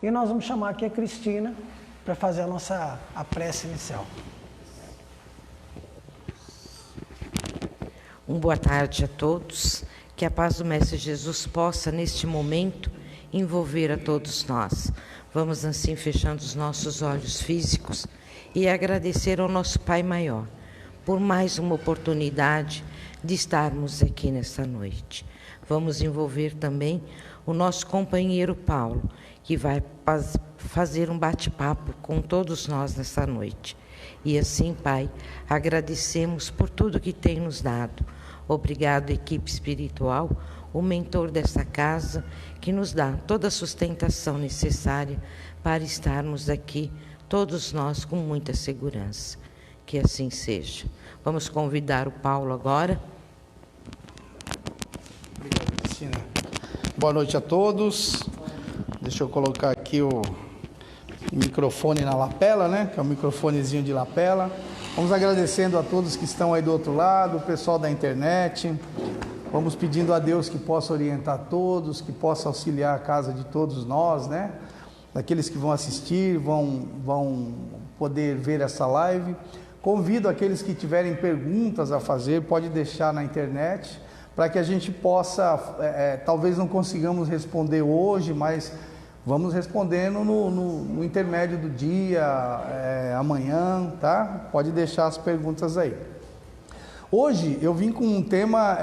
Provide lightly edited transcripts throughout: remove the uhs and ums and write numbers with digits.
E nós vamos chamar aqui a Cristina para fazer a prece inicial. Boa tarde a todos. Que a paz do Mestre Jesus possa, neste momento, envolver a todos nós. Vamos assim fechando os nossos olhos físicos e agradecer ao nosso Pai Maior por mais uma oportunidade de estarmos aqui nesta noite. Vamos envolver também o nosso companheiro Paulo, que vai fazer um bate-papo com todos nós nesta noite. E assim, Pai, agradecemos por tudo que tem nos dado. Obrigado, equipe espiritual, o mentor desta casa, que nos dá toda a sustentação necessária para estarmos aqui, todos nós, com muita segurança. Que assim seja. Vamos convidar o Paulo agora. Obrigado, Cristina. Boa noite a todos. Deixa eu colocar aqui o microfone na lapela, né? Que é o microfonezinho de lapela. Vamos agradecendo a todos que estão aí do outro lado, o pessoal da internet. Vamos pedindo a Deus que possa orientar todos, que possa auxiliar a casa de todos nós, né? Daqueles que vão assistir, vão poder ver essa live. Convido aqueles que tiverem perguntas a fazer, pode deixar na internet, para que a gente possa, talvez não consigamos responder hoje, mas vamos respondendo no intermédio do dia, amanhã, tá? Pode deixar as perguntas aí. Hoje eu vim com um tema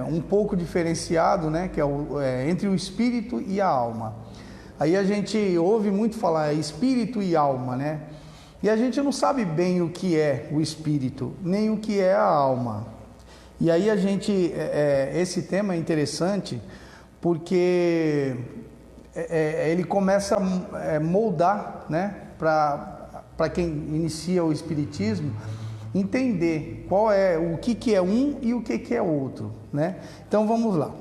um pouco diferenciado, né? Que é entre o espírito e a alma. Aí a gente ouve muito falar espírito e alma, né? E a gente não sabe bem o que é o espírito, nem o que é a alma. E aí esse tema é interessante porque ele começa a moldar, né, para quem inicia o espiritismo, entender o que é um e o que é outro, né? Então vamos lá.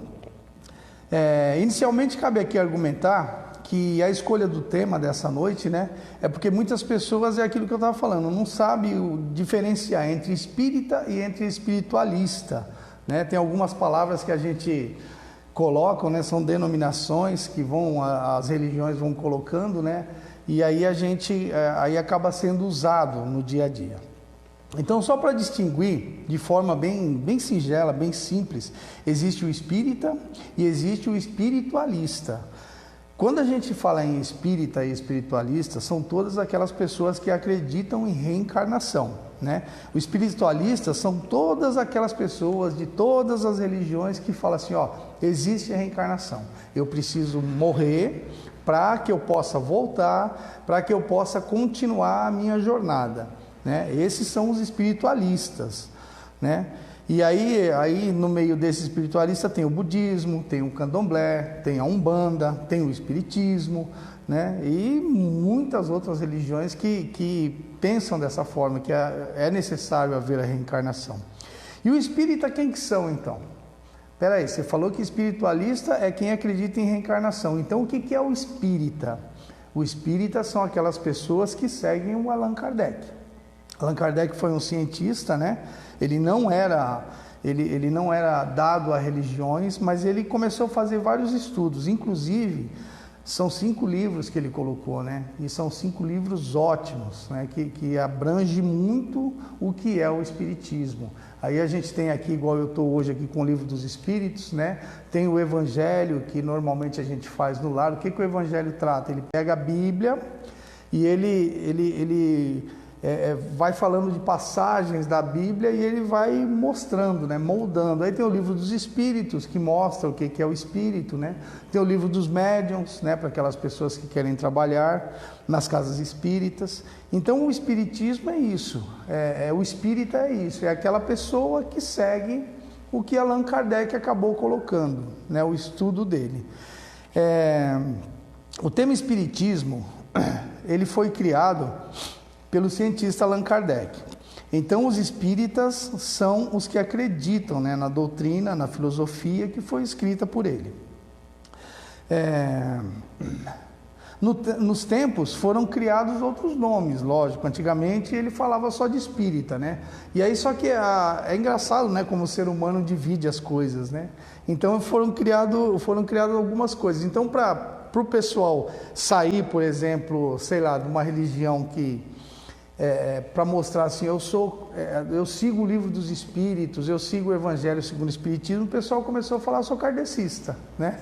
Inicialmente cabe aqui argumentar que a escolha do tema dessa noite, né, é porque muitas pessoas, é aquilo que eu estava falando, não sabe diferenciar entre espírita e entre espiritualista, né? Tem algumas palavras que a gente colocam, né, são denominações que as religiões vão colocando, né, e aí aí acaba sendo usado no dia a dia. Então, só para distinguir de forma bem singela, bem simples, existe o espírita e existe o espiritualista. Quando a gente fala em espírita e espiritualista, são todas aquelas pessoas que acreditam em reencarnação, né? O espiritualista são todas aquelas pessoas de todas as religiões que falam assim, existe a reencarnação. Eu preciso morrer para que eu possa voltar, para que eu possa continuar a minha jornada, né? Esses são os espiritualistas, né? E aí no meio desse espiritualista tem o budismo, tem o candomblé, tem a umbanda, tem o espiritismo, né? E muitas outras religiões que pensam dessa forma, que é necessário haver a reencarnação. E o espírita quem que são então? Peraí, você falou que espiritualista é quem acredita em reencarnação, então o que é o espírita? O espírita são aquelas pessoas que seguem o Allan Kardec. Allan Kardec foi um cientista, né? Ele não era dado a religiões, mas ele começou a fazer vários estudos, inclusive são 5 livros que ele colocou, né? E são 5 livros ótimos, né? Que abrange muito o que é o espiritismo. Aí a gente tem aqui, igual eu estou hoje aqui com o Livro dos Espíritos, né? Tem o Evangelho, que normalmente a gente faz no lar. O que o Evangelho trata? Ele pega a Bíblia e ele vai falando de passagens da Bíblia e ele vai mostrando, né, moldando. Aí tem o Livro dos Espíritos, que mostra o que é o espírito, né? Tem o Livro dos Médiuns, né, para aquelas pessoas que querem trabalhar nas casas espíritas. Então o espiritismo é isso, o espírita é isso, é aquela pessoa que segue o que Allan Kardec acabou colocando, né, o estudo dele. O tema espiritismo, ele foi criado pelo cientista Allan Kardec. Então os espíritas são os que acreditam, né, na doutrina, na filosofia que foi escrita por ele. Nos tempos foram criados outros nomes, lógico. Antigamente ele falava só de espírita, né? E aí só que é engraçado, né? Como o ser humano divide as coisas, né? Então foram criadas algumas coisas. Então para o pessoal sair, por exemplo, sei lá, de uma religião que para mostrar assim, eu sigo o livro dos espíritos, eu sigo o evangelho segundo o espiritismo, o pessoal começou a falar, sou kardecista, né?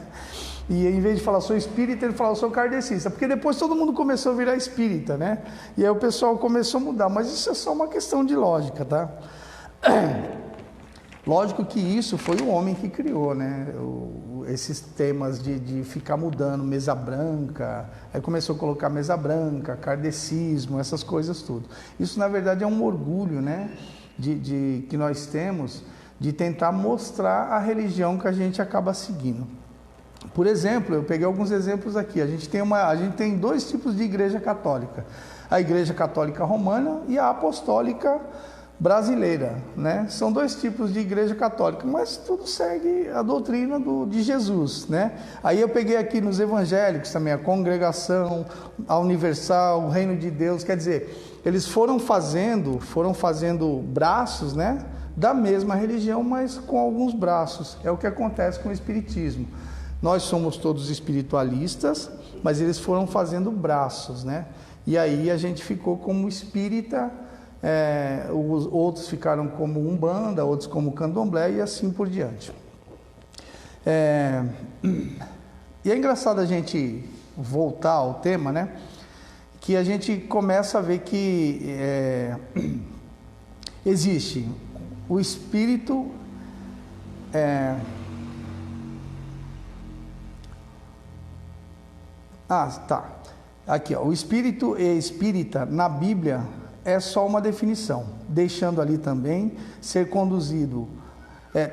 E em vez de falar sou espírita, ele falou sou kardecista, porque depois todo mundo começou a virar espírita, né? E aí o pessoal começou a mudar, mas isso é só uma questão de lógica, tá? Lógico que isso foi o homem que criou, né? Esses temas de ficar mudando, mesa branca, aí começou a colocar mesa branca, kardecismo, essas coisas tudo. Isso na verdade é um orgulho, né? Que nós temos de tentar mostrar a religião que a gente acaba seguindo. Por exemplo, eu peguei alguns exemplos aqui. A gente tem dois tipos de igreja católica: a igreja católica romana e a apostólica brasileira, né? São dois tipos de igreja católica, mas tudo segue a doutrina de Jesus, né? Aí eu peguei aqui nos evangélicos também a congregação, a universal, o reino de Deus. Quer dizer, eles foram fazendo braços, né? Da mesma religião, mas com alguns braços. É o que acontece com o espiritismo. Nós somos todos espiritualistas, mas eles foram fazendo braços, né? E aí a gente ficou como espírita, os outros ficaram como umbanda, outros como candomblé e assim por diante. E é engraçado a gente voltar ao tema, né? Que a gente começa a ver que existe o espírito... tá. Aqui, ó, o espírito e espírita na Bíblia é só uma definição, deixando ali também ser conduzido,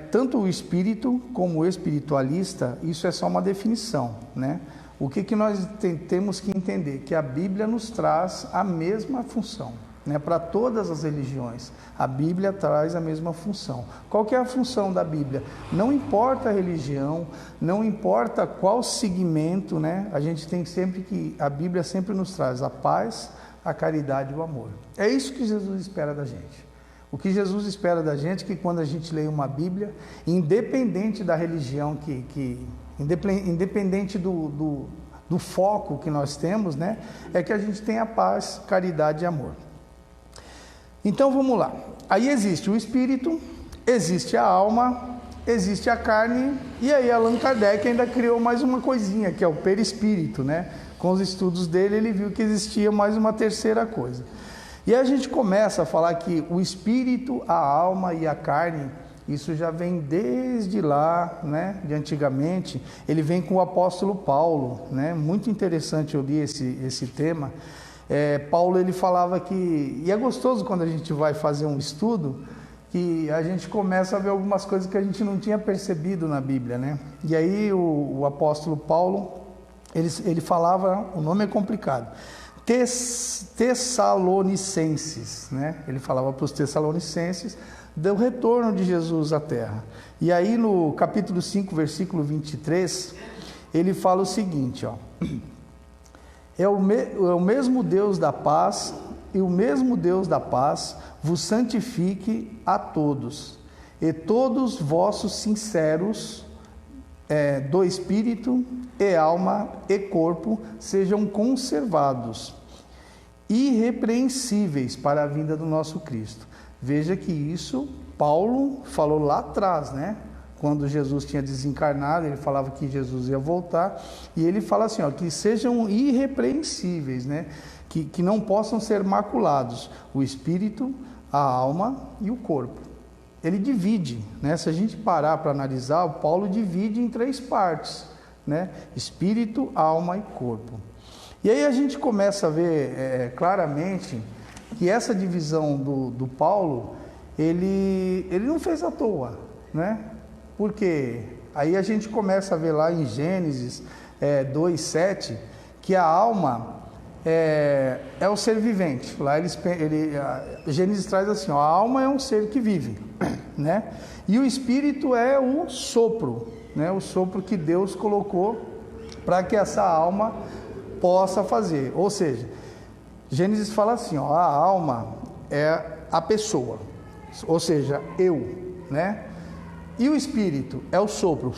tanto o espírito como o espiritualista, isso é só uma definição, né? O que nós temos que entender? Que a Bíblia nos traz a mesma função, né? Para todas as religiões, a Bíblia traz a mesma função. Qual que é a função da Bíblia? Não importa a religião, não importa qual segmento, né? A gente tem sempre a Bíblia sempre nos traz a paz, a caridade e o amor. É isso que Jesus espera da gente. O que Jesus espera da gente é que quando a gente lê uma Bíblia, independente da religião, independente do foco que nós temos, né? É que a gente tenha paz, caridade e amor. Então vamos lá. Aí existe o espírito, existe a alma, existe a carne, e aí Allan Kardec ainda criou mais uma coisinha, que é o perispírito, né? Com os estudos dele, ele viu que existia mais uma terceira coisa. E aí a gente começa a falar que o espírito, a alma e a carne, isso já vem desde lá, né? De antigamente. Ele vem com o apóstolo Paulo, né? Muito interessante eu li esse tema. Paulo, ele falava que... E é gostoso quando a gente vai fazer um estudo, que a gente começa a ver algumas coisas que a gente não tinha percebido na Bíblia, né? E aí o apóstolo Paulo, ele falava, o nome é complicado, Tessalonicenses, né? Ele falava para os Tessalonicenses do retorno de Jesus à Terra. E aí no capítulo 5, versículo 23, ele fala o seguinte, ó: é o mesmo Deus da paz, e o mesmo Deus da paz vos santifique a todos, e todos vossos sinceros do espírito e alma e corpo sejam conservados, irrepreensíveis para a vinda do nosso Cristo. Veja que isso Paulo falou lá atrás, né? Quando Jesus tinha desencarnado, ele falava que Jesus ia voltar, e ele fala assim, ó, que sejam irrepreensíveis, né? Que não possam ser maculados, o espírito, a alma e o corpo. Ele divide, né? Se a gente parar para analisar, o Paulo divide em 3 partes, né? Espírito, alma e corpo. E aí a gente começa a ver claramente que essa divisão do Paulo, ele não fez à toa, né? Porque aí a gente começa a ver lá em Gênesis 2:7, que a alma é o ser vivente. Lá Gênesis traz assim, ó, a alma é um ser que vive, né? E o espírito é o sopro, né? O sopro que Deus colocou para que essa alma possa fazer. Ou seja, Gênesis fala assim, ó, a alma é a pessoa, ou seja, eu, né? E o espírito é o sopro,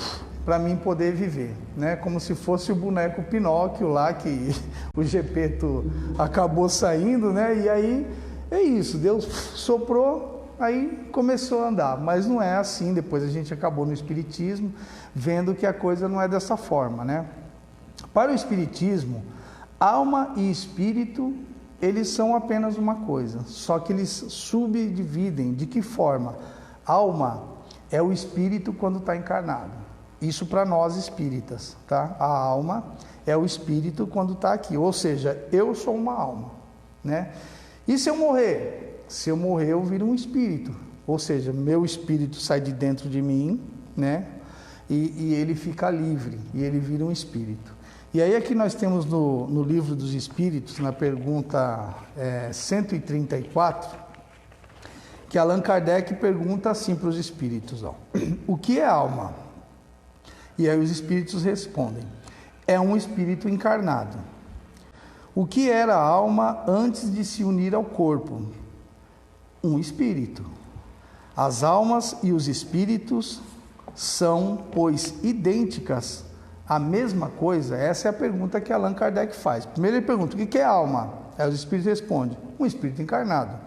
para mim poder viver, né? Como se fosse o boneco Pinóquio lá, que o Gepeto acabou saindo, né? E aí é isso, Deus soprou, aí começou a andar, mas não é assim. Depois a gente acabou no espiritismo, vendo que a coisa não é dessa forma, né? Para o espiritismo, alma e espírito, eles são apenas uma coisa, só que eles subdividem. De que forma? Alma é o espírito quando está encarnado. Isso para nós espíritas, tá? A alma é o espírito quando está aqui, ou seja, eu sou uma alma, né? E se eu morrer? Se eu morrer, eu viro um espírito, ou seja, meu espírito sai de dentro de mim, né? E ele fica livre, e ele vira um espírito. E aí aqui nós temos no Livro dos Espíritos, na pergunta 134, que Allan Kardec pergunta assim para os espíritos, ó, o que é alma? E aí os espíritos respondem, é um espírito encarnado. O que era a alma antes de se unir ao corpo? Um espírito. As almas e os espíritos são, pois, idênticas, a mesma coisa? Essa é a pergunta que Allan Kardec faz. Primeiro ele pergunta, o que é alma? Aí os espíritos respondem, um espírito encarnado.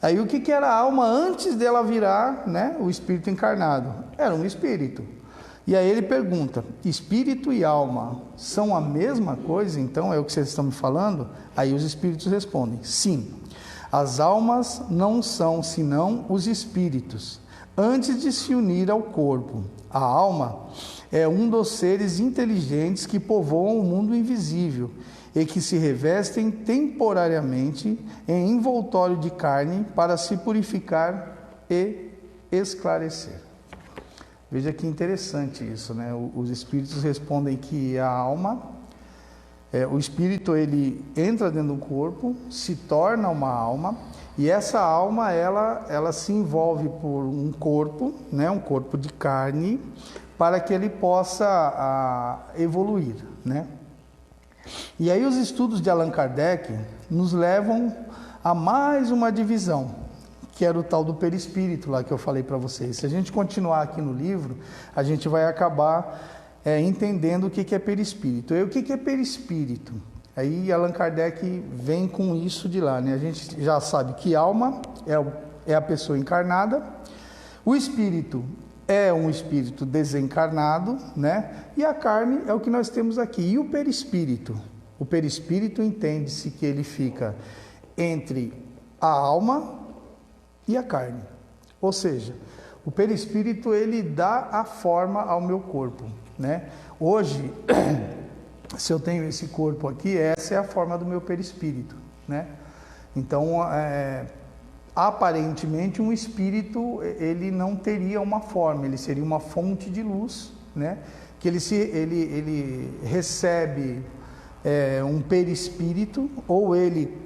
Aí o que era a alma antes dela virar, né, o espírito encarnado? Era um espírito. E aí ele pergunta, espírito e alma são a mesma coisa? Então é o que vocês estão me falando? Aí os espíritos respondem, sim. As almas não são senão os espíritos, antes de se unir ao corpo. A alma é um dos seres inteligentes que povoam o mundo invisível e que se revestem temporariamente em envoltório de carne para se purificar e esclarecer. Veja que interessante isso, né? Os espíritos respondem que a alma, o espírito, ele entra dentro do corpo, se torna uma alma, e essa alma, ela se envolve por um corpo, né? Um corpo de carne, para que ele possa evoluir, né? E aí os estudos de Allan Kardec nos levam a mais uma divisão, que era o tal do perispírito lá que eu falei para vocês. Se a gente continuar aqui no livro, a gente vai acabar entendendo o que é perispírito. E o que é perispírito? Aí Allan Kardec vem com isso de lá, né? A gente já sabe que alma é a pessoa encarnada, o espírito é um espírito desencarnado, né? E a carne é o que nós temos aqui. E o perispírito? O perispírito entende-se que ele fica entre a alma e a carne. Ou seja, o perispírito, ele dá a forma ao meu corpo, né? Hoje, se eu tenho esse corpo aqui, essa é a forma do meu perispírito, né? Então, aparentemente, um espírito, ele não teria uma forma, ele seria uma fonte de luz, né? Que ele recebe um perispírito, ou ele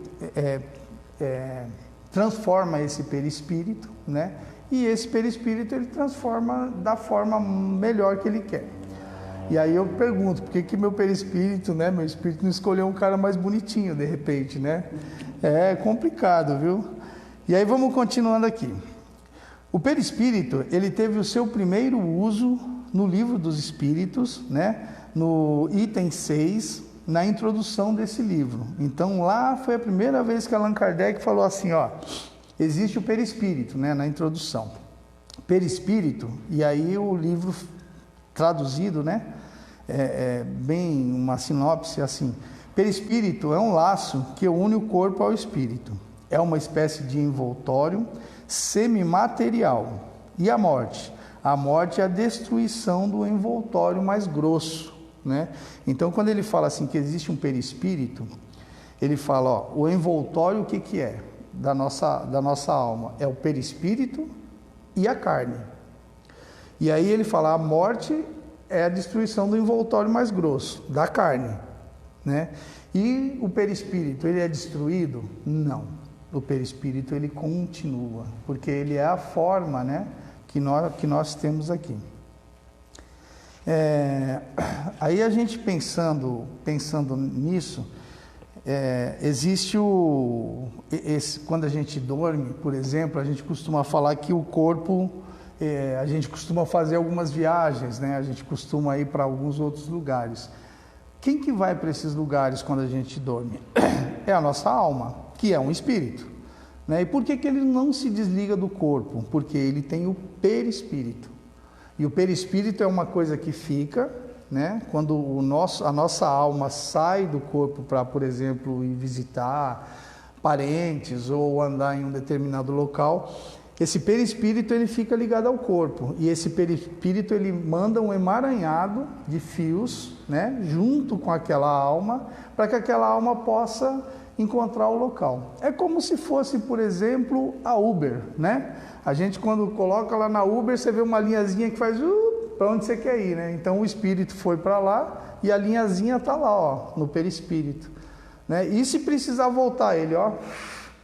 transforma esse perispírito, né? E esse perispírito ele transforma da forma melhor que ele quer. E aí eu pergunto, por que meu perispírito, né? Meu espírito não escolheu um cara mais bonitinho de repente, né? É complicado, viu? E aí vamos continuando aqui. O perispírito, ele teve o seu primeiro uso no Livro dos Espíritos, né? No item 6, na introdução desse livro. Então lá foi a primeira vez que Allan Kardec falou assim, ó, existe o perispírito, né? Na introdução. Perispírito, e aí o livro traduzido, né? Bem uma sinopse assim. Perispírito é um laço que une o corpo ao espírito. É uma espécie de envoltório semimaterial. E a morte? A morte é a destruição do envoltório mais grosso, né? Então, quando ele fala assim que existe um perispírito, ele fala, ó, o envoltório, o que é? Da nossa alma. É o perispírito e a carne. E aí ele fala, a morte é a destruição do envoltório mais grosso, da carne, né? E o perispírito, ele é destruído? Não. O perispírito, ele continua, porque ele é a forma, né, que nós temos aqui. Aí a gente pensando nisso, existe quando a gente dorme, por exemplo, a gente costuma falar que o corpo, a gente costuma fazer algumas viagens, né? A gente costuma ir para alguns outros lugares. Quem que vai para esses lugares quando a gente dorme? É a nossa alma, que é um espírito, né? E por que que ele não se desliga do corpo? Porque ele tem o perispírito. E o perispírito é uma coisa que fica, né? Quando a nossa alma sai do corpo para, por exemplo, ir visitar parentes ou andar em um determinado local, esse perispírito ele fica ligado ao corpo. E esse perispírito ele manda um emaranhado de fios, né? Junto com aquela alma, para que aquela alma possa encontrar o local. É como se fosse, por exemplo, a Uber, né? A gente quando coloca lá na Uber, você vê uma linhazinha que faz para onde você quer ir, né? Então o espírito foi para lá e a linhazinha está lá, ó, no perispírito, né? E se precisar voltar ele, ó,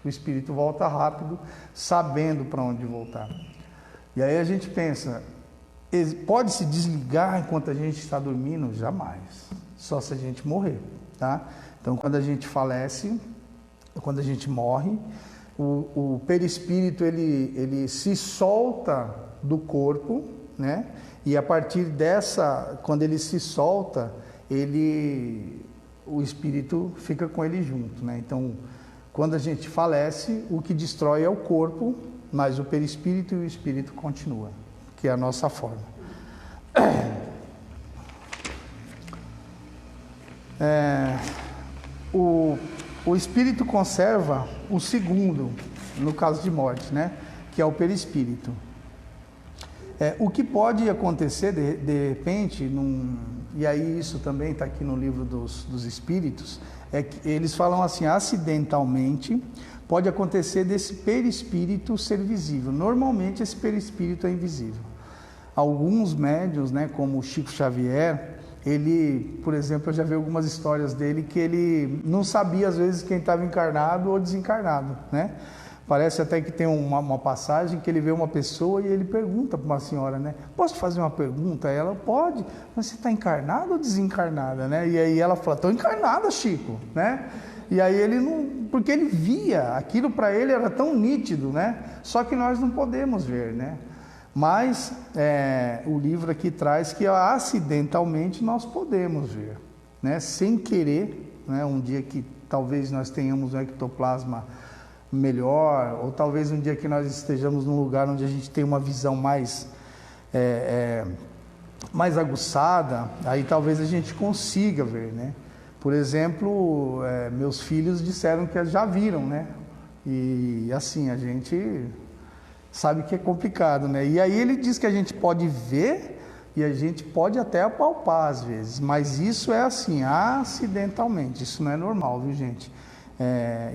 o espírito volta rápido, sabendo para onde voltar. E aí a gente pensa, pode se desligar enquanto a gente está dormindo? Jamais. Só se a gente morrer, tá? Então quando a gente falece, quando a gente morre, o perispírito ele se solta do corpo, né? E a partir quando ele se solta, o espírito fica com ele junto, né? Então, quando a gente falece, o que destrói é o corpo, mas o perispírito e o espírito continua, que é a nossa forma. O espírito conserva o segundo, no caso de morte, né? Que é o perispírito. O que pode acontecer de repente, e aí isso também está aqui no livro dos espíritos, é que eles falam assim, acidentalmente, pode acontecer desse perispírito ser visível. Normalmente esse perispírito é invisível. Alguns médiuns, né, como o Chico Xavier, ele, por exemplo, eu já vi algumas histórias dele que ele não sabia às vezes quem estava encarnado ou desencarnado, né? Parece até que tem uma passagem que ele vê uma pessoa e ele pergunta para uma senhora, né? Posso fazer uma pergunta? Ela, pode, mas você está encarnado ou desencarnada, né? E aí ela fala, estou encarnada, Chico, né? E aí ele não, porque ele via, aquilo para ele era tão nítido, né? Só que nós não podemos ver, né? Mas o livro aqui traz que acidentalmente nós podemos ver, né? Sem querer, né? Um dia que talvez nós tenhamos um ectoplasma melhor, ou talvez um dia que nós estejamos num lugar onde a gente tem uma visão mais aguçada, aí talvez a gente consiga ver, né? Por exemplo, meus filhos disseram que já viram, né? E assim, a gente sabe que é complicado, né? E aí ele diz que a gente pode ver e a gente pode até apalpar às vezes, mas isso é assim, acidentalmente, isso não é normal, viu, gente?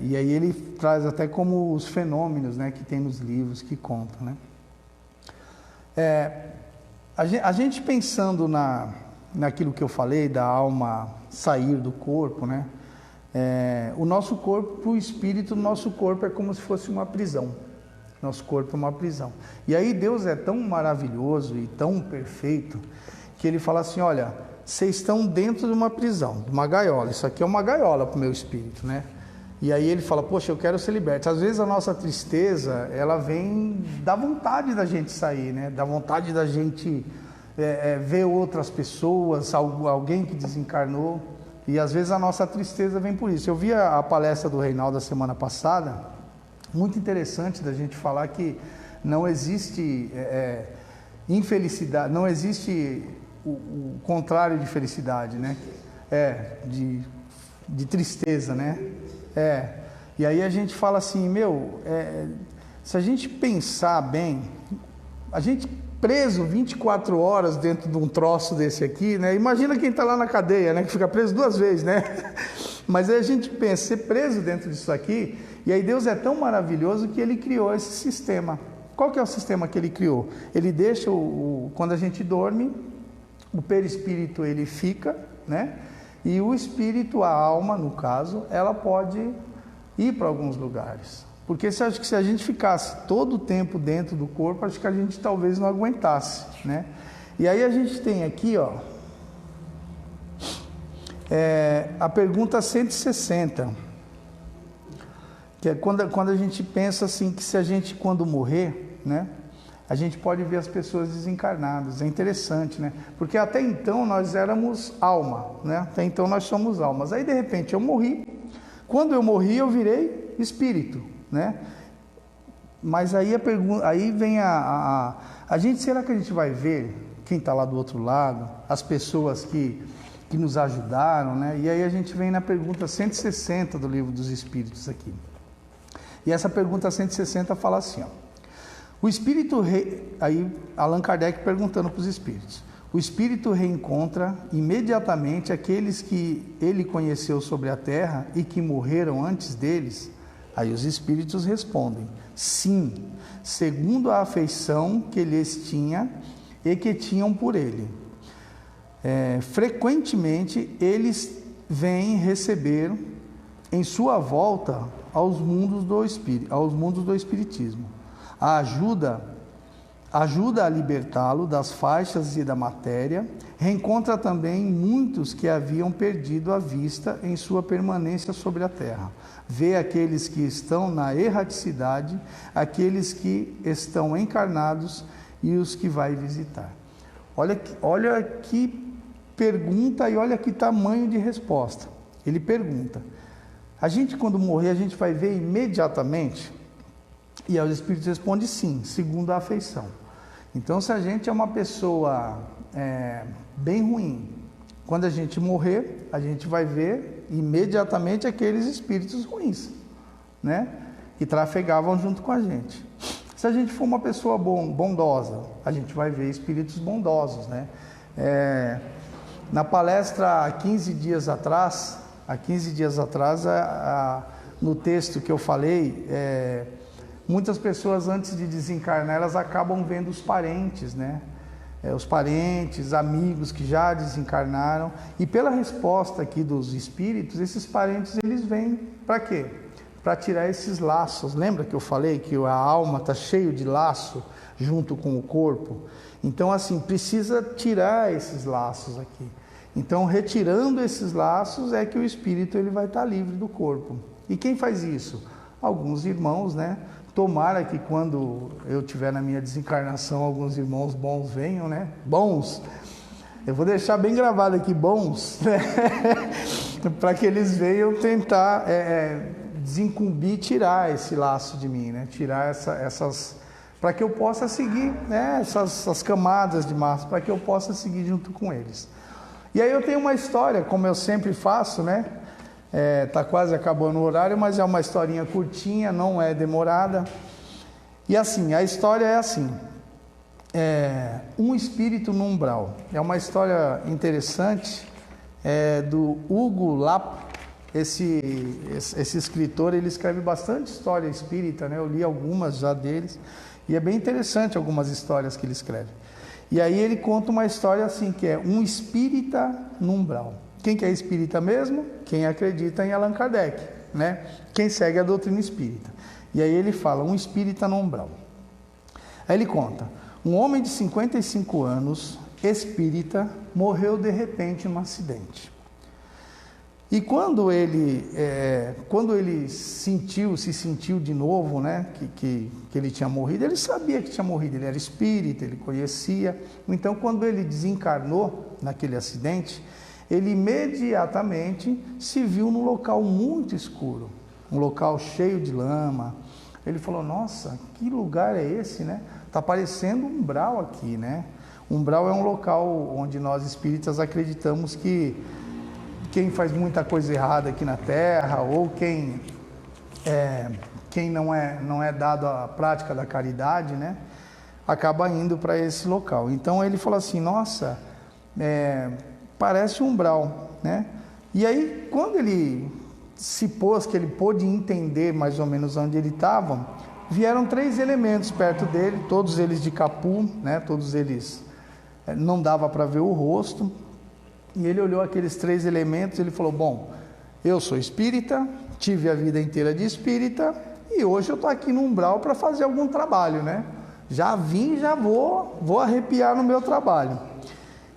E aí ele traz até como os fenômenos, né, que tem nos livros que contam, né? A gente pensando naquilo que eu falei, da alma sair do corpo, né? O nosso corpo, o espírito do nosso corpo é como se fosse uma prisão. Nosso corpo é uma prisão. E aí Deus é tão maravilhoso e tão perfeito que ele fala assim, olha, vocês estão dentro de uma prisão, de uma gaiola. Isso aqui é uma gaiola para o meu espírito, né? E aí ele fala, poxa, eu quero ser liberto. Às vezes a nossa tristeza, ela vem da vontade da gente sair, né? Da vontade da gente ver outras pessoas, alguém que desencarnou. E às vezes a nossa tristeza vem por isso. Eu vi a palestra do Reinaldo da semana passada, muito interessante da gente falar que não existe infelicidade, não existe o contrário de felicidade, né? De tristeza, né? E aí a gente fala assim, se a gente pensar bem, a gente preso 24 horas dentro de um troço desse aqui, né? Imagina quem está lá na cadeia, né? Que fica preso 2 vezes, né? Mas aí a gente pensa, ser preso dentro disso aqui, e aí Deus é tão maravilhoso que Ele criou esse sistema. Qual que é o sistema que Ele criou? Ele deixa, quando a gente dorme, o perispírito ele fica, né? E o espírito, a alma, no caso, ela pode ir para alguns lugares. Porque acho que se a gente ficasse todo o tempo dentro do corpo, acho que a gente talvez não aguentasse, né? E aí a gente tem aqui, ó, a pergunta 160, que é quando a gente pensa assim, que se a gente, quando morrer, né, a gente pode ver as pessoas desencarnadas. É interessante, né? Porque até então nós éramos alma, né? Até então nós somos almas. Aí de repente eu morri. Quando eu morri, eu virei espírito, né? Mas aí a pergunta, aí vem a gente, será que a gente vai ver quem está lá do outro lado, as pessoas que nos ajudaram, né? E aí a gente vem na pergunta 160 do Livro dos Espíritos aqui. E essa pergunta 160 fala assim, ó: o espírito, aí Allan Kardec perguntando para os espíritos, o espírito reencontra imediatamente aqueles que ele conheceu sobre a terra e que morreram antes deles? Aí os espíritos respondem, sim, segundo a afeição que lhes tinha e que tinham por ele. Frequentemente eles vêm receber em sua volta aos mundos do espiritismo. A ajuda a libertá-lo das faixas e da matéria. Reencontra também muitos que haviam perdido a vista em sua permanência sobre a terra. Vê aqueles que estão na erraticidade, aqueles que estão encarnados e os que vai visitar. Olha que pergunta e olha que tamanho de resposta. Ele pergunta, a gente quando morrer, a gente vai ver imediatamente? E aí os espíritos respondem sim, segundo a afeição. Então, se a gente é uma pessoa bem ruim, quando a gente morrer, a gente vai ver imediatamente aqueles espíritos ruins, né? Que trafegavam junto com a gente. Se a gente for uma pessoa bondosa, a gente vai ver espíritos bondosos, né? Na palestra há 15 dias atrás, no texto que eu falei, muitas pessoas antes de desencarnar, elas acabam vendo os parentes, né? Os parentes, amigos que já desencarnaram, e pela resposta aqui dos espíritos, esses parentes eles vêm para quê? Para tirar esses laços. Lembra que eu falei que a alma está cheio de laço junto com o corpo? Então assim, precisa tirar esses laços aqui. Então retirando esses laços é que o espírito ele vai estar livre do corpo. E quem faz isso? Alguns irmãos, né? Tomara que quando eu tiver na minha desencarnação, alguns irmãos bons venham, né? Bons. Eu vou deixar bem gravado aqui, bons, né? Para que eles venham tentar desincumbir, tirar esse laço de mim, né? Tirar essas... para que eu possa seguir, né? Essas camadas de massa, para que eu possa seguir junto com eles. E aí eu tenho uma história, como eu sempre faço, né? Tá quase acabando o horário, mas é uma historinha curtinha, não é demorada. E assim, a história é assim, um espírito no umbral. É uma história interessante, do Hugo Lap. Esse escritor, ele escreve bastante história espírita, né? Eu li algumas já deles, e é bem interessante algumas histórias que ele escreve. E aí ele conta uma história assim, que é um espírita no umbral. Quem que é espírita mesmo? Quem acredita em Allan Kardec, né? Quem segue a doutrina espírita. E aí ele fala, um espírita no umbral. Aí ele conta, um homem de 55 anos, espírita, morreu de repente num acidente. E quando ele se sentiu de novo, né, que ele tinha morrido, ele sabia que tinha morrido, ele era espírita, ele conhecia. Então, quando ele desencarnou naquele acidente, ele imediatamente se viu num local muito escuro, um local cheio de lama. Ele falou, nossa, que lugar é esse, né? Está parecendo um umbral aqui, né? Umbral é um local onde nós espíritas acreditamos que quem faz muita coisa errada aqui na Terra, ou quem não é dado à prática da caridade, né? Acaba indo para esse local. Então ele falou assim, nossa, parece um umbral, né? E aí, quando ele se pôs, que ele pôde entender mais ou menos onde ele estava, vieram 3 elementos perto dele, todos eles de capu, né? Todos eles não dava para ver o rosto. E ele olhou aqueles 3 elementos e ele falou, bom, eu sou espírita, tive a vida inteira de espírita e hoje eu estou aqui no umbral para fazer algum trabalho, né? Já vim, já vou arrepiar no meu trabalho.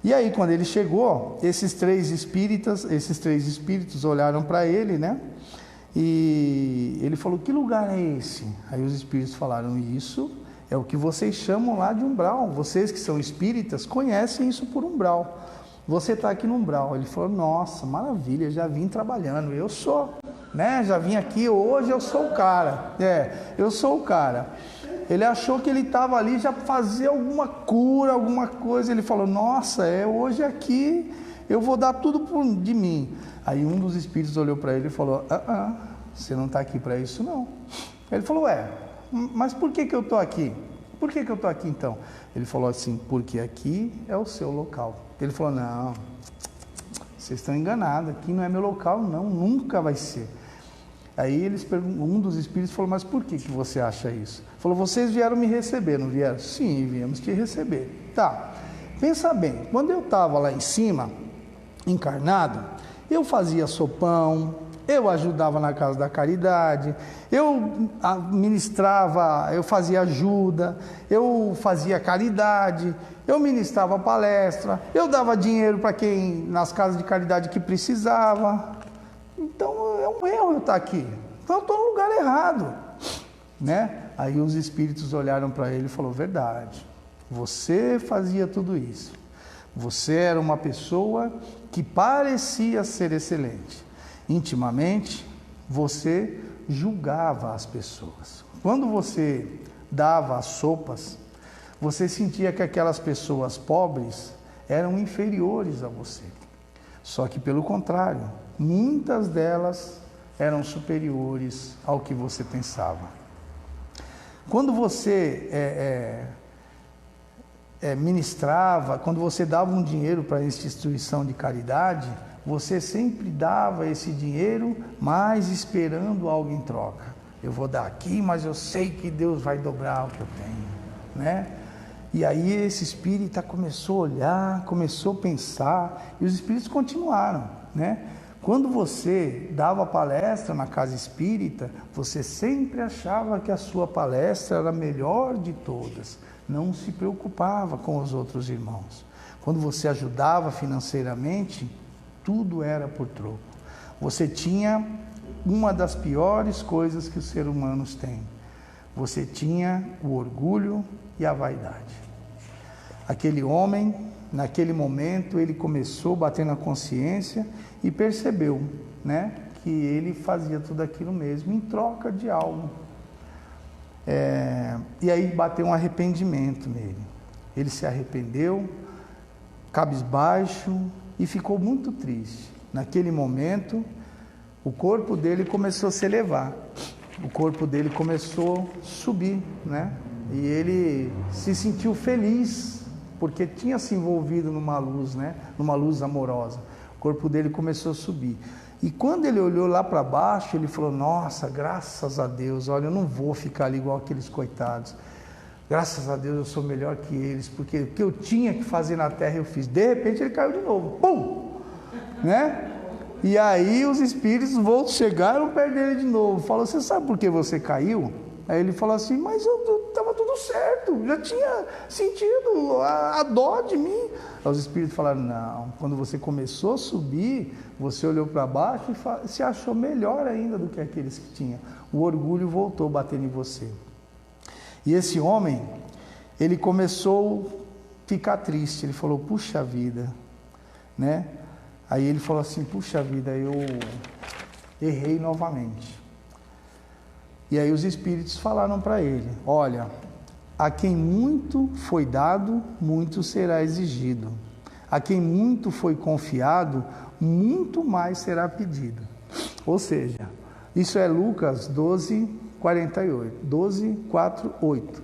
E aí, quando ele chegou, esses três espíritos olharam para ele, né? E ele falou: que lugar é esse? Aí os espíritos falaram: isso é o que vocês chamam lá de umbral. Vocês que são espíritas conhecem isso por umbral. Você está aqui no umbral. Ele falou: nossa, maravilha, já vim trabalhando. Eu sou, né? Já vim aqui, hoje eu sou o cara. Eu sou o cara. Ele achou que ele estava ali já fazer alguma cura, alguma coisa. Ele falou: nossa, hoje aqui eu vou dar tudo de mim. Aí um dos espíritos olhou para ele e falou: você não está aqui para isso não. Ele falou: mas por que eu estou aqui? Por que eu estou aqui então? Ele falou assim: porque aqui é o seu local. Ele falou: não, vocês estão enganados, aqui não é meu local não, nunca vai ser. Aí um dos espíritos falou: mas por que você acha isso? Falou: vocês vieram me receber, não vieram? Sim, viemos te receber. Tá, pensa bem, quando eu estava lá em cima, encarnado, eu fazia sopão, eu ajudava na casa da caridade, eu ministrava, eu fazia ajuda, eu fazia caridade, eu ministrava palestra, eu dava dinheiro para quem nas casas de caridade que precisava. Então é um erro eu estar aqui. Então eu estou no lugar errado, né? Aí os espíritos olharam para ele e falaram: verdade, você fazia tudo isso. Você era uma pessoa que parecia ser excelente. Intimamente, você julgava as pessoas. Quando você dava as sopas, você sentia que aquelas pessoas pobres eram inferiores a você. Só que pelo contrário, muitas delas eram superiores ao que você pensava. Quando você ministrava, quando você dava um dinheiro para essa instituição de caridade, você sempre dava esse dinheiro, mas esperando algo em troca. Eu vou dar aqui, mas eu sei que Deus vai dobrar o que eu tenho, né? E aí esse espírita começou a olhar, começou a pensar, e os espíritos continuaram, né? Quando você dava palestra na casa espírita, você sempre achava que a sua palestra era a melhor de todas. Não se preocupava com os outros irmãos. Quando você ajudava financeiramente, tudo era por troco. Você tinha uma das piores coisas que os seres humanos têm. Você tinha o orgulho e a vaidade. Aquele homem, naquele momento, ele começou a bater na consciência e percebeu, né, que ele fazia tudo aquilo mesmo em troca de algo. E aí bateu um arrependimento nele. Ele se arrependeu, cabisbaixo, e ficou muito triste. Naquele momento, o corpo dele começou a se elevar, o corpo dele começou a subir, né? E ele se sentiu feliz, porque tinha se envolvido numa luz, né? Numa luz amorosa. O corpo dele começou a subir. E quando ele olhou lá para baixo, ele falou: nossa, graças a Deus, olha, eu não vou ficar ali igual aqueles coitados. Graças a Deus eu sou melhor que eles, porque o que eu tinha que fazer na terra eu fiz. De repente ele caiu de novo, pum! Né? E aí os espíritos chegaram perto dele de novo. Falou: você sabe por que você caiu? Aí ele falou assim: mas eu estava tudo certo, já tinha sentido a dó de mim. Aí os espíritos falaram: não, quando você começou a subir, você olhou para baixo e se achou melhor ainda do que aqueles que tinham. O orgulho voltou a bater em você. E esse homem, ele começou a ficar triste. Ele falou: puxa vida, né? Aí ele falou assim: puxa vida, eu errei novamente. E aí os espíritos falaram para ele: olha, a quem muito foi dado, muito será exigido. A quem muito foi confiado, muito mais será pedido. Ou seja, isso é Lucas 12:48, 12:4-8.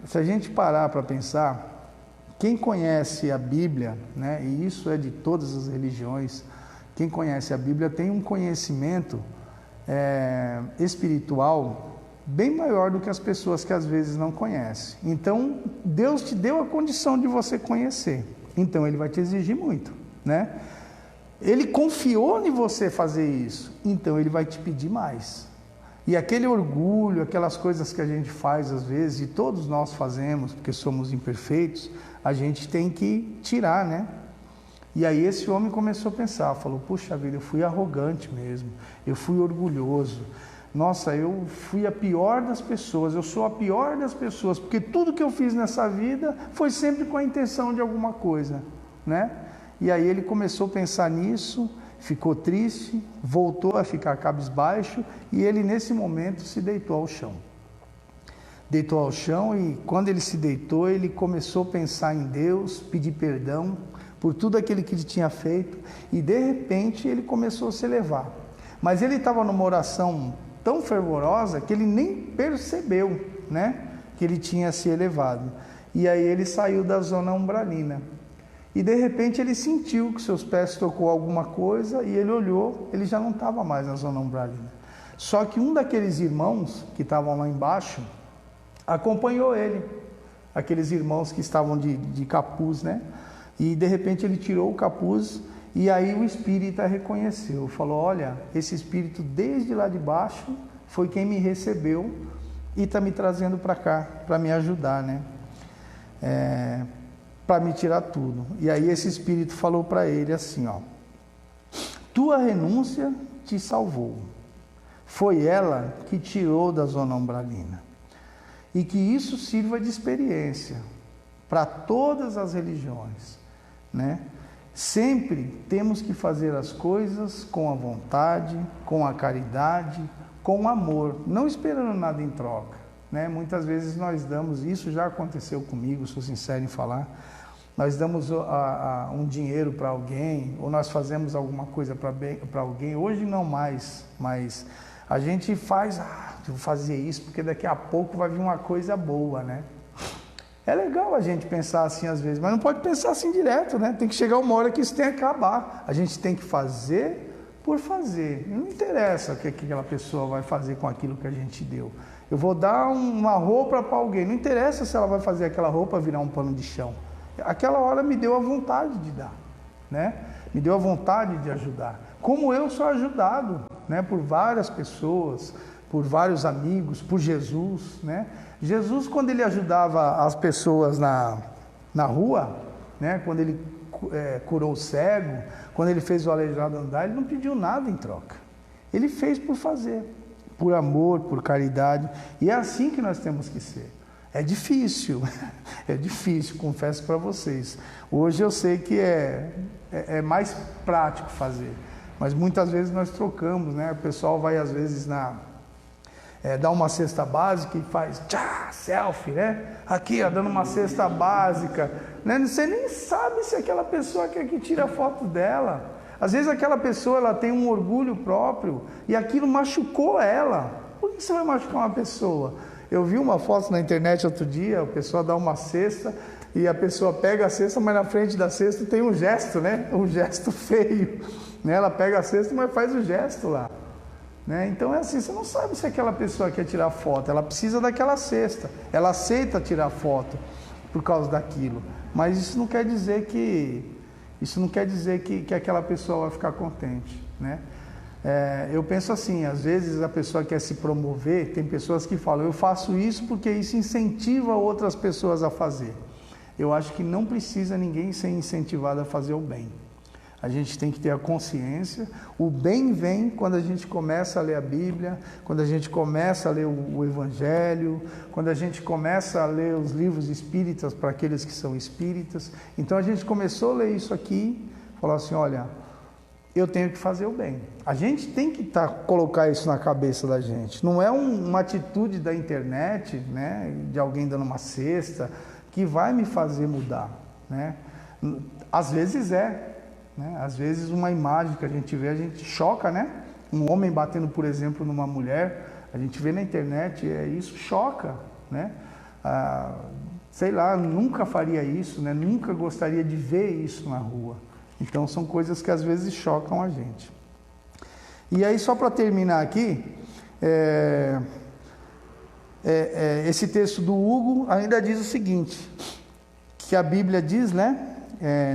Se a gente parar para pensar, quem conhece a Bíblia, né, e isso é de todas as religiões, quem conhece a Bíblia tem um conhecimento espiritual bem maior do que as pessoas que às vezes não conhecem. Então, Deus te deu a condição de você conhecer. Então, Ele vai te exigir muito, né? Ele confiou em você fazer isso. Então, Ele vai te pedir mais. E aquele orgulho, aquelas coisas que a gente faz às vezes, e todos nós fazemos, porque somos imperfeitos, a gente tem que tirar, né? E aí esse homem começou a pensar, falou, puxa vida, eu fui arrogante mesmo, eu fui orgulhoso. Nossa, eu fui a pior das pessoas, eu sou a pior das pessoas, porque tudo que eu fiz nessa vida foi sempre com a intenção de alguma coisa, né? E aí ele começou a pensar nisso, ficou triste, voltou a ficar cabisbaixo e ele nesse momento se deitou ao chão. Deitou ao chão e quando ele se deitou, ele começou a pensar em Deus, pedir perdão por tudo aquilo que ele tinha feito e de repente ele começou a se elevar. Mas ele estava numa oração tão fervorosa que ele nem percebeu, né, que ele tinha se elevado. E aí ele saiu da zona umbralina. E de repente ele sentiu que seus pés tocou alguma coisa e ele olhou, ele já não estava mais na zona umbralina. Só que um daqueles irmãos que estavam lá embaixo acompanhou ele, aqueles irmãos que estavam de capuz, né? E de repente ele tirou o capuz e aí o espírita reconheceu, falou, olha, esse espírito desde lá de baixo foi quem me recebeu e está me trazendo para cá, para me ajudar, né? Para me tirar tudo. E aí esse espírito falou para ele assim, ó, tua renúncia te salvou, foi ela que tirou da zona umbralina, e que isso sirva de experiência para todas as religiões, né? Sempre temos que fazer as coisas com a vontade, com a caridade, com amor, não esperando nada em troca, né? Muitas vezes nós damos, isso já aconteceu comigo, sou sincero em falar, nós damos um dinheiro para alguém, ou nós fazemos alguma coisa para alguém, hoje não mais, mas a gente faz, eu vou fazer isso porque daqui a pouco vai vir uma coisa boa, né? É legal a gente pensar assim às vezes, mas não pode pensar assim direto, né? Tem que chegar uma hora que isso tem que acabar, a gente tem que fazer por fazer, não interessa o que aquela pessoa vai fazer com aquilo que a gente deu. Eu vou dar uma roupa para alguém, não interessa se ela vai fazer aquela roupa virar um pano de chão. Aquela hora me deu a vontade de dar, né? Me deu a vontade de ajudar. Como eu sou ajudado, né? Por várias pessoas, por vários amigos, por Jesus, né? Jesus, quando ele ajudava as pessoas na rua, né? Quando ele curou o cego, quando ele fez o aleijado andar, ele não pediu nada em troca. Ele fez por fazer, por amor, por caridade. E é assim que nós temos que ser. É difícil, confesso para vocês. Hoje eu sei que é mais prático fazer, mas muitas vezes nós trocamos, né? O pessoal vai às vezes dar uma cesta básica e faz selfie, né? Aqui, ó, dando uma cesta básica, né? Você nem sabe se aquela pessoa quer que tire a foto dela. Às vezes aquela pessoa ela tem um orgulho próprio e aquilo machucou ela. Por que você vai machucar uma pessoa? Eu vi uma foto na internet outro dia, a pessoa dá uma cesta e a pessoa pega a cesta, mas na frente da cesta tem um gesto, né? Um gesto feio, né? Ela pega a cesta, mas faz o gesto lá, né? Então é assim, você não sabe se aquela pessoa quer tirar foto, ela precisa daquela cesta, ela aceita tirar foto por causa daquilo, mas isso não quer dizer que aquela pessoa vai ficar contente, né? Eu penso assim, às vezes a pessoa quer se promover, tem pessoas que falam, eu faço isso porque isso incentiva outras pessoas a fazer. Eu acho que não precisa ninguém ser incentivado a fazer o bem. A gente tem que ter a consciência, o bem vem quando a gente começa a ler a Bíblia, quando a gente começa a ler o Evangelho, quando a gente começa a ler os livros espíritas para aqueles que são espíritas. Então a gente começou a ler isso aqui, falou assim, olha, eu tenho que fazer o bem. A gente tem que colocar isso na cabeça da gente. Não é uma atitude da internet, né, de alguém dando uma cesta, que vai me fazer mudar, né? Às vezes né? Às vezes uma imagem que a gente vê, a gente choca, né? Um homem batendo, por exemplo, numa mulher, a gente vê na internet, isso choca, né? Sei lá, nunca faria isso, né? Nunca gostaria de ver isso na rua. Então são coisas que às vezes chocam a gente. E aí só para terminar aqui, esse texto do Hugo ainda diz o seguinte, que a Bíblia diz, né?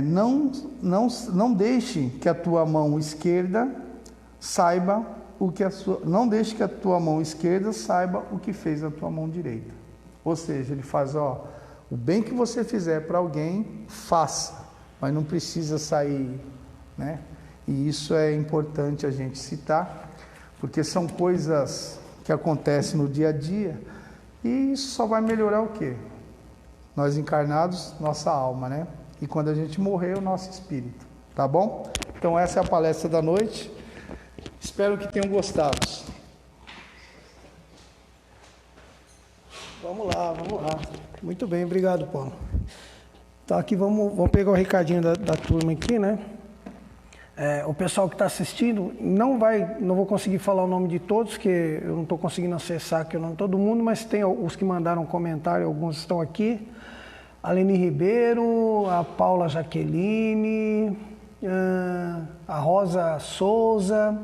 Não deixe que a tua mão esquerda saiba não deixe que a tua mão esquerda saiba o que fez a tua mão direita. Ou seja, ele faz, o bem que você fizer para alguém, faça, mas não precisa sair, né? E isso é importante a gente citar, porque são coisas que acontecem no dia a dia, e isso só vai melhorar o quê? Nós encarnados, nossa alma, né? E quando a gente morrer, o nosso espírito, tá bom? Então essa é a palestra da noite. Espero que tenham gostado. Vamos lá. Muito bem, obrigado, Paulo. Então aqui vamos pegar o recadinho da turma aqui, né? O pessoal que está assistindo, não vou conseguir falar o nome de todos, que eu não estou conseguindo acessar aqui o nome de todo mundo, mas tem os que mandaram comentário, alguns estão aqui. A Leni Ribeiro, a Paula Jaqueline, a Rosa Souza,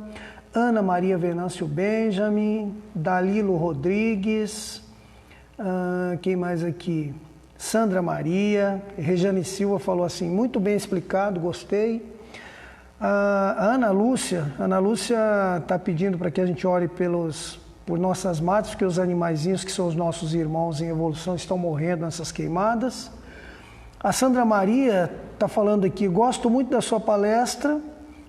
Ana Maria Venâncio Benjamin, Dalilo Rodrigues, quem mais aqui? Sandra Maria, Rejane Silva falou assim, muito bem explicado, gostei. A Ana Lúcia está pedindo para que a gente ore por nossas matas, porque os animaizinhos que são os nossos irmãos em evolução estão morrendo nessas queimadas. A Sandra Maria está falando aqui, gosto muito da sua palestra,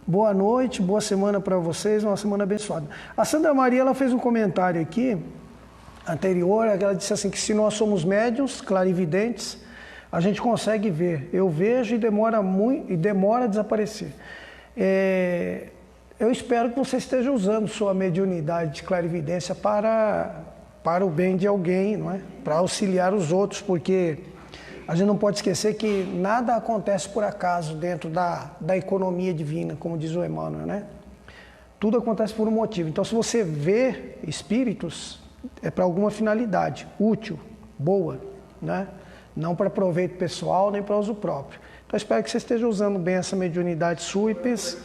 boa noite, boa semana para vocês, uma semana abençoada. A Sandra Maria ela fez um comentário aqui, anterior, ela disse assim, que se nós somos médiuns, clarividentes, a gente consegue ver. Eu vejo e demora a desaparecer. Eu espero que você esteja usando sua mediunidade de clarividência para o bem de alguém, não é? Para auxiliar os outros, porque a gente não pode esquecer que nada acontece por acaso dentro da economia divina, como diz o Emmanuel, né? Tudo acontece por um motivo. Então, se você vê espíritos, é para alguma finalidade útil, boa, né? Não para proveito pessoal, nem para uso próprio. Então, espero que você esteja usando bem essa mediunidade sua e pense...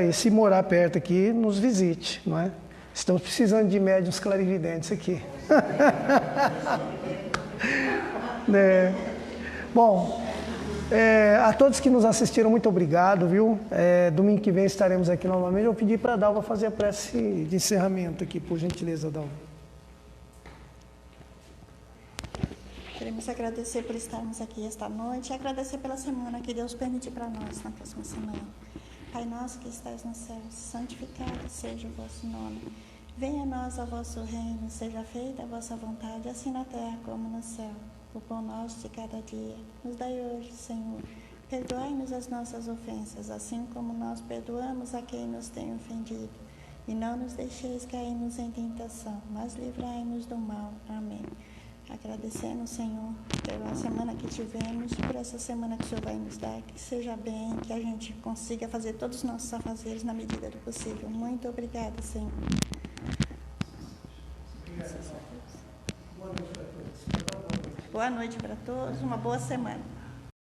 e se morar perto aqui, nos visite, não é? Estamos precisando de médiuns clarividentes aqui. Bom, a todos que nos assistiram, muito obrigado, viu? Domingo que vem estaremos aqui novamente. Eu pedi para a Dalva fazer a prece de encerramento aqui, por gentileza, Dalva. Queremos agradecer por estarmos aqui esta noite e agradecer pela semana que Deus permitir para nós na próxima semana. Pai nosso que estais no céu, santificado seja o vosso nome. Venha a nós o vosso reino, seja feita a vossa vontade, assim na terra como no céu. O pão nosso de cada dia, nos dai hoje, Senhor. Perdoai-nos as nossas ofensas, assim como nós perdoamos a quem nos tem ofendido. E não nos deixeis cairmos em tentação, mas livrai-nos do mal. Amém. Agradecemos, Senhor, pela semana que tivemos, por essa semana que o Senhor vai nos dar, que seja bem, que a gente consiga fazer todos os nossos afazeres na medida do possível. Muito obrigada, Senhor. Boa noite para todos, uma boa semana.